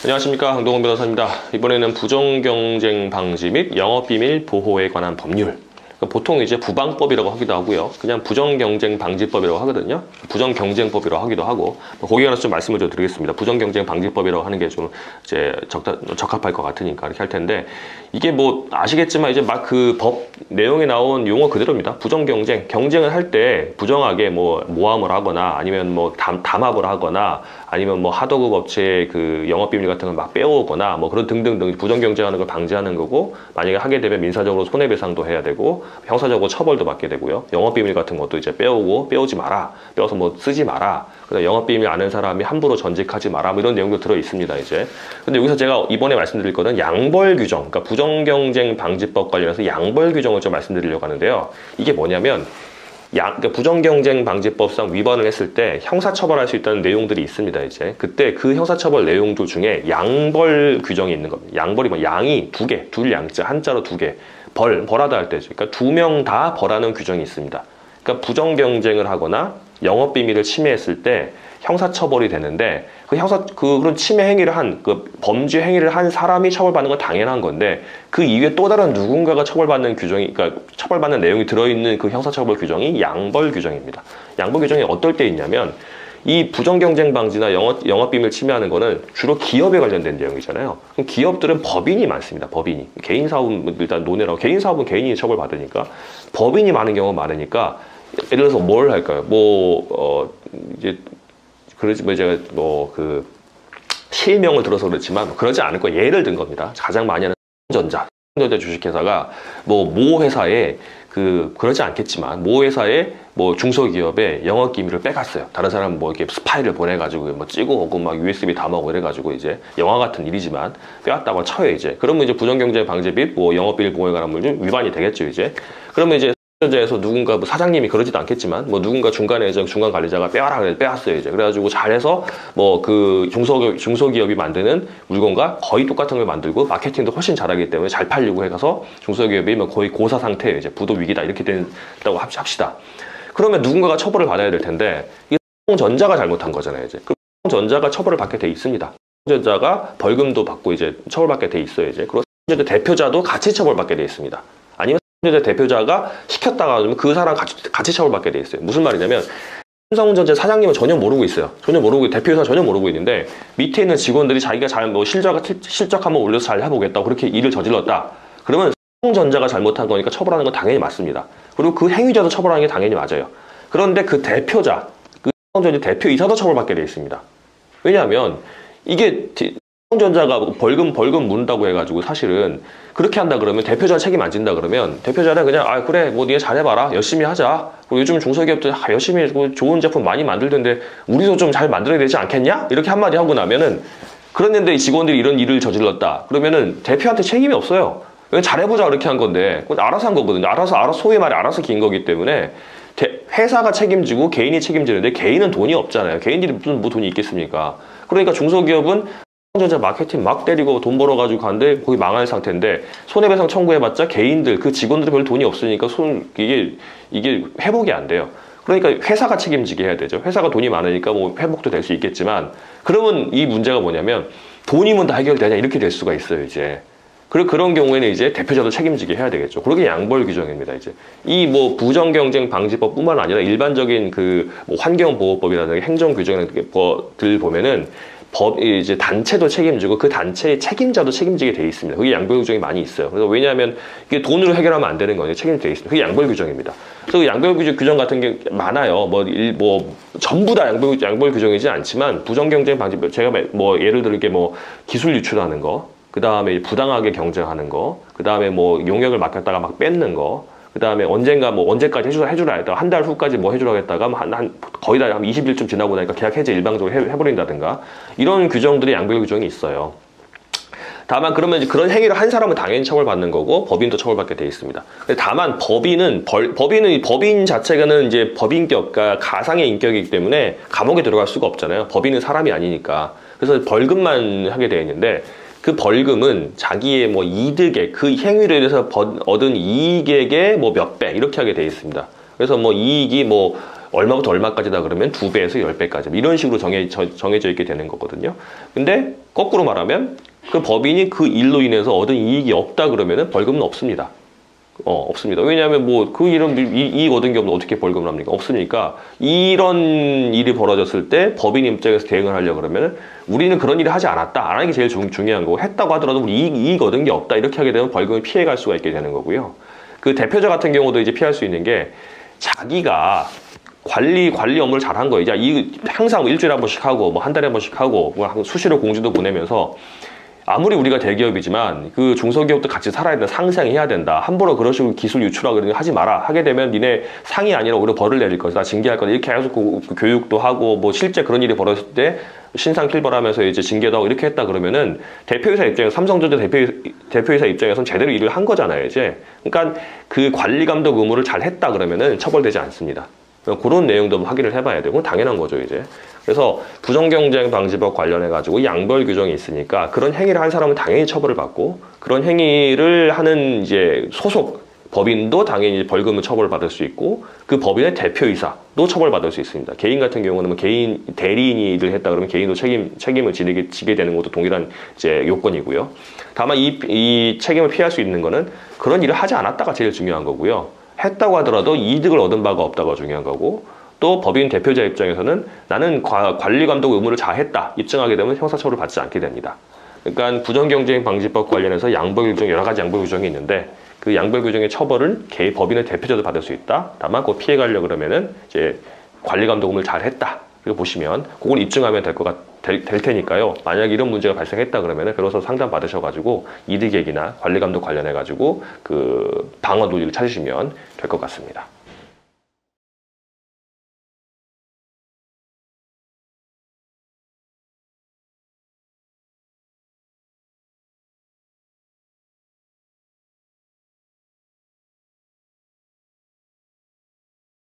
안녕하십니까, 강동원 변호사입니다. 이번에는 부정경쟁 방지 및 영업비밀 보호에 관한 법률, 보통 이제 부방법이라고 하기도 하고요, 그냥 부정경쟁 방지법이라고 하거든요. 부정경쟁법이라고 하기도 하고, 거기에 관해서 좀 말씀을 좀 드리겠습니다. 부정경쟁 방지법이라고 하는 게 좀 이제 적합할 것 같으니까 이렇게 할 텐데, 이게 뭐 아시겠지만 이제 막 그 법 내용에 나온 용어 그대로입니다. 부정경쟁, 경쟁을 할 때 부정하게 뭐 모함을 하거나 아니면 뭐 담합을 하거나 아니면 뭐 하도급 업체의 그 영업비밀 같은 걸 막 빼오거나 뭐 그런 등등등 부정경쟁하는 걸 방지하는 거고, 만약에 하게 되면 민사적으로 손해배상도 해야 되고 형사적으로 처벌도 받게 되고요. 영업비밀 같은 것도 이제 빼오지 마라, 빼어서 뭐 쓰지 마라, 그다음 영업비밀 아는 사람이 함부로 전직하지 마라, 뭐 이런 내용도 들어 있습니다. 이제 근데 여기서 제가 이번에 말씀드릴 거는 양벌 규정, 그러니까 부정경쟁 방지법 관련해서 양벌 규정을 좀 말씀드리려고 하는데요. 이게 뭐냐면 그러니까 부정경쟁 방지법상 위반을 했을 때 형사처벌할 수 있다는 내용들이 있습니다. 이제 그때 그 형사처벌 내용들 중에 양벌 규정이 있는 겁니다. 양벌이 뭐 양이 두 개, 둘 양자, 한자로 두 개, 벌하다 할 때죠. 그러니까 두 명 다 벌하는 규정이 있습니다. 그러니까 부정경쟁을 하거나 영업비밀을 침해했을 때 형사처벌이 되는데, 그런 침해 행위를 그 범죄 행위를 한 사람이 처벌받는 건 당연한 건데, 그 이외에 또 다른 누군가가 처벌받는 규정이, 그러니까 처벌받는 내용이 들어있는 그 형사처벌 규정이 양벌 규정입니다. 양벌 규정이 어떨 때 있냐면, 이 부정경쟁 방지나 영업비밀 침해하는 거는 주로 기업에 관련된 내용이잖아요. 그럼 기업들은 법인이 많습니다. 법인이. 개인 사업은 일단 논외라고, 개인 사업은 개인이 처벌받으니까, 법인이 많은 경우가 많으니까, 예를 들어서 뭘 할까요? 이제, 그러지, 제가 실명을 들어서 그렇지만, 그러지 않을 거예요. 예를 든 겁니다. 가장 많이 하는 삼성전자 주식회사가, 모 회사에, 그러지 않겠지만, 모 회사에, 중소기업의 영업기밀을 빼갔어요. 다른 사람 이렇게 스파이를 보내가지고, 찍어 오고, USB 담아오고 이래가지고, 이제, 영화 같은 일이지만, 빼왔다고 쳐요, 이제. 그러면 이제 부정경쟁 방지 및, 영업비밀 보호에 관한 물 위반이 되겠죠, 이제. 그러면 이제, 에서 누군가 사장님이 그러지도 않겠지만 누군가 중간 관리자가 빼와라 그래 빼왔어요. 이제 그래가지고 잘해서 중소기업이 만드는 물건과 거의 똑같은 걸 만들고 마케팅도 훨씬 잘하기 때문에 잘 팔리고 해서 중소기업이 거의 고사 상태예요. 이제 부도 위기다 이렇게 된다고 합시다. 그러면 누군가가 처벌을 받아야 될 텐데, 이 삼성전자가 잘못한 거잖아요. 이제 그 삼성전자가 처벌을 받게 돼 있습니다. 삼성전자가 벌금도 받고 이제 처벌받게 돼 있어요. 이제 그리고 삼성전자 대표자도 같이 처벌받게 돼 있습니다. 아니면 대표자가 시켰다가 그러면 그 사람 같이 처벌받게 돼 있어요. 무슨 말이냐면, 삼성전자 사장님은 전혀 모르고 있어요. 전혀 모르고, 대표이사 전혀 모르고 있는데, 밑에 있는 직원들이 자기가 실적 한번 올려서 잘 해보겠다고 그렇게 일을 저질렀다. 그러면 삼성전자가 잘못한 거니까 처벌하는 건 당연히 맞습니다. 그리고 그 행위자도 처벌하는 게 당연히 맞아요. 그런데 그 대표자, 삼성전자 대표이사도 처벌받게 돼 있습니다. 왜냐하면 이게 삼성전자가 벌금 문다고 해가지고 사실은 그렇게 한다 그러면 대표자 책임 안 진다 그러면 대표자는 그냥 그래 니네 잘해봐라, 열심히 하자, 그리고 요즘 중소기업들 열심히 좋은 제품 많이 만들던데 우리도 좀 잘 만들어야 되지 않겠냐, 이렇게 한마디 하고 나면은, 그랬는데 직원들이 이런 일을 저질렀다 그러면은 대표한테 책임이 없어요. 잘해보자 그렇게 한 건데 그건 알아서 한 거거든요. 알아서 소위 말해 알아서 긴 거기 때문에 회사가 책임지고 개인이 책임지는데, 개인은 돈이 없잖아요. 개인들이 무슨 돈이 있겠습니까? 그러니까 중소기업은 삼성전자 마케팅 막 때리고 돈 벌어가지고 가는데 거의 망할 상태인데, 손해배상 청구해봤자 개인들, 그 직원들이 별 돈이 없으니까 이게 회복이 안 돼요. 그러니까 회사가 책임지게 해야 되죠. 회사가 돈이 많으니까 회복도 될 수 있겠지만, 그러면 이 문제가 뭐냐면, 돈이면 다 해결되냐 이렇게 될 수가 있어요. 이제 그런 경우에는 이제 대표자도 책임지게 해야 되겠죠. 그게 양벌 규정입니다. 이제 이 부정경쟁 방지법뿐만 아니라 일반적인 환경보호법이라든가 행정규정들 보면은 이제 단체도 책임지고 그 단체의 책임자도 책임지게 돼 있습니다. 그게 양벌 규정이 많이 있어요. 그래서 왜냐하면 이게 돈으로 해결하면 안 되는 거예요. 책임져 있습니다. 그게 양벌 규정입니다. 그래서 양벌 규정 같은 게 많아요. 전부 다 양벌 규정이지 않지만, 부정경쟁 방지법, 제가 예를 들게 기술 유출하는 거, 그 다음에 부당하게 경쟁하는 거, 그 다음에 용역을 맡겼다가 막 뺏는 거, 그 다음에 언제까지 해주라 했다가 한 달 후까지 해주라고 했다가 거의 다 한 20일쯤 지나고 나니까 계약 해제 일방적으로 해버린다든가, 이런 규정들이 양벌 규정이 있어요. 다만 그러면 그런 행위를 한 사람은 당연히 처벌받는 거고, 법인도 처벌받게 돼 있습니다. 다만 법인 자체가는 이제 법인격과 가상의 인격이기 때문에 감옥에 들어갈 수가 없잖아요. 법인은 사람이 아니니까. 그래서 벌금만 하게 되어 있는데, 그 벌금은 자기의 이득에, 그 행위로 인해서 얻은 이익액의 몇 배 이렇게 하게 되어 있습니다. 그래서 이익이 얼마부터 얼마까지다 그러면 2배에서 10배까지 이런 식으로 정해져 있게 되는 거거든요. 근데 거꾸로 말하면 그 법인이 그 일로 인해서 얻은 이익이 없다 그러면은 벌금은 없습니다. 없습니다. 왜냐하면 뭐 그 이런 이익 얻은 게 없는데 어떻게 벌금을 합니까? 없으니까 이런 일이 벌어졌을 때 법인 입장에서 대응을 하려고 그러면 우리는 그런 일을 하지 않았다. 안 하는 게 제일 중요한 거고 했다고 하더라도 우리 이익 얻은 게 없다. 이렇게 하게 되면 벌금을 피해갈 수가 있게 되는 거고요. 그 대표자 같은 경우도 이제 피할 수 있는 게 자기가 관리 업무를 잘한 거예요. 항상 일주일에 한 번씩 하고 뭐 한 달에 한 번씩 하고 뭐 수시로 공지도 보내면서 아무리 우리가 대기업이지만 그 중소기업도 같이 살아야 된다, 상생해야 된다. 함부로 그런 식으로 기술 유출하고 하지 마라. 하게 되면 니네 상이 아니라 오히려 벌을 내릴 것이다, 징계할 거다. 이렇게 계속 교육도 하고 뭐 실제 그런 일이 벌어졌을 때 신상필벌하면서 이제 징계도 하고 이렇게 했다 그러면은 대표이사 입장에서 삼성전자 대표이사 입장에서는 제대로 일을 한 거잖아요, 이제. 그러니까 그 관리 감독 의무를 잘 했다 그러면은 처벌되지 않습니다. 그런 내용도 확인을 해봐야 되고 당연한 거죠, 이제. 그래서 부정경쟁 방지법 관련해 가지고 양벌 규정이 있으니까 그런 행위를 한 사람은 당연히 처벌을 받고 그런 행위를 하는 이제 소속 법인도 당연히 벌금을 처벌받을 수 있고 그 법인의 대표이사도 처벌받을 수 있습니다. 개인 같은 경우는 뭐 개인 대리인이 일을 했다 그러면 개인도 책임을 지게 되는 것도 동일한 이제 요건이고요. 다만 이 책임을 피할 수 있는 거는 그런 일을 하지 않았다가 제일 중요한 거고요. 했다고 하더라도 이득을 얻은 바가 없다가 중요한 거고 또 법인 대표자 입장에서는 나는 관리 감독 의무를 다했다 입증하게 되면 형사처벌을 받지 않게 됩니다. 그러니까 부정경쟁 방지법 관련해서 양벌 규정 여러 가지 양벌 규정이 있는데 그 양벌 규정의 처벌은 법인의 대표자도 받을 수 있다. 다만 그거 피해가려고 그러면은 이제 관리 감독 의무를 잘했다. 그리고 보시면 그걸 입증하면 될 테니까요. 만약 이런 문제가 발생했다 그러면은 변호사 상담 받으셔가지고 이득액이나 관리 감독 관련해가지고 그 방어 논의를 찾으시면 될 것 같습니다.